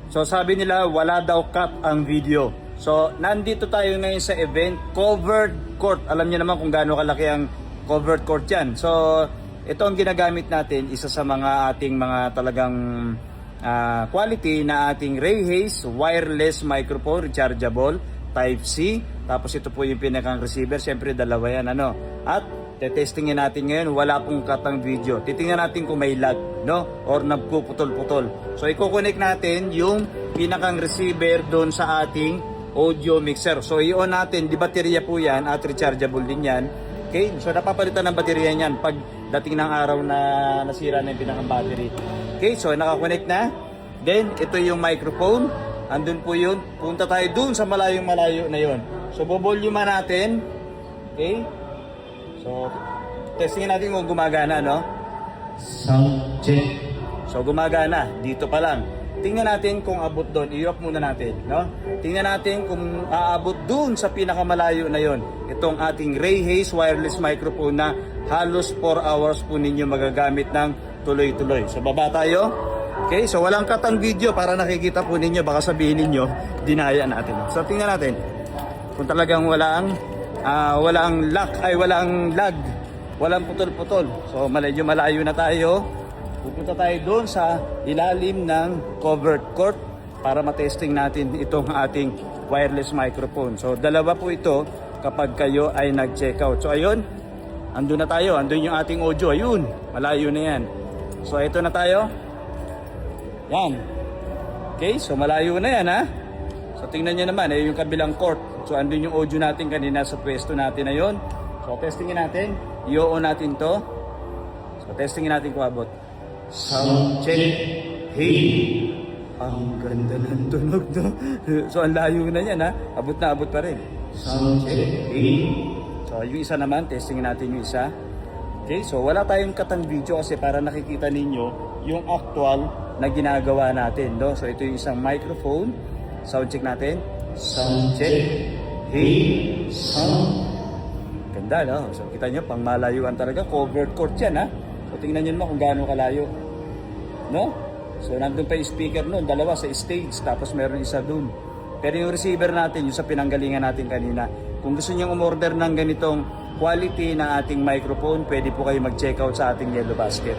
So sabi nila wala daw cut ang video. So nandito tayo ngayon sa event, covered court. Alam niyo naman kung gaano kalaki ang covered court yan. So ito ang ginagamit natin, isa sa mga ating mga talagang quality na ating Ray Hayes wireless microphone, rechargeable, Type-C. Tapos ito po yung pinakang receiver, syempre dalawa yan ano. At testingin natin ngayon, wala pong katang video. Titingnan natin kung may lag, no? Or nagpuputol-putol. So i-connect natin yung pinakang receiver doon sa ating audio mixer. So i-on natin, di baterya po yan at rechargeable din yan. Okay, so napapalitan ng baterya niyan pag dating ng araw na nasira na yung pinakang battery. Okay, so nakakonect na. Then ito yung microphone. Andun po yun. Punta tayo dun sa malayong-malayo na yun. So bovolume natin. Okay. So testingin natin kung gumagana, no? Sound check. So gumagana. Dito pa lang. Tingnan natin kung abot doon. I-off muna natin, no? Tingnan natin kung aabot doon sa pinakamalayo na yon. Itong ating Ray Hayes wireless microphone na halos 4 hours po ninyo magagamit ng tuloy-tuloy. So baba tayo. Okay, so walang katang video para nakikita po ninyo. Baka sabihin ninyo, dinaya natin. So tingnan natin kung talagang walang lag, walang putol-putol. So medyo malayo na tayo. Pupunta tayo doon sa ilalim ng covered court para matesting natin itong ating wireless microphone. So dalawa po ito kapag kayo ay nag-check out. So ayun, andun na tayo. Andun yung ating audio. Ayun, malayo na yan. So ito na tayo. Yan. Okay, so malayo na yan ha. So tingnan nyo naman, yung kabilang court. So andun yung audio natin kanina sa pwesto natin na yun. So testingin natin. I-on natin to. So testingin natin kung abot. Sound check. Hey. Ang ganda ng tunog to. So ang layo na yan ha. Abot na abot pa rin. Sound check. Hey. So yung isa naman, testingin natin yung isa. Okay, so wala tayong katang video kasi para nakikita ninyo yung actual na ginagawa natin, no? So ito yung isang microphone. Sound check natin. Sound check. Hey. Sound. Ganda, no? So kita nyo, pang malayuan talaga. Covered court yan ha. So tingnan nyo naman kung gaano kalayo, no? So nandun pa yung speaker nun, dalawa sa stage, tapos meron isa dun. Pero yung receiver natin, yung sa pinanggalingan natin kanina, kung gusto nyo umorder ng ganitong quality na ating microphone, pwede po kayo mag-check out sa ating Yellow Basket.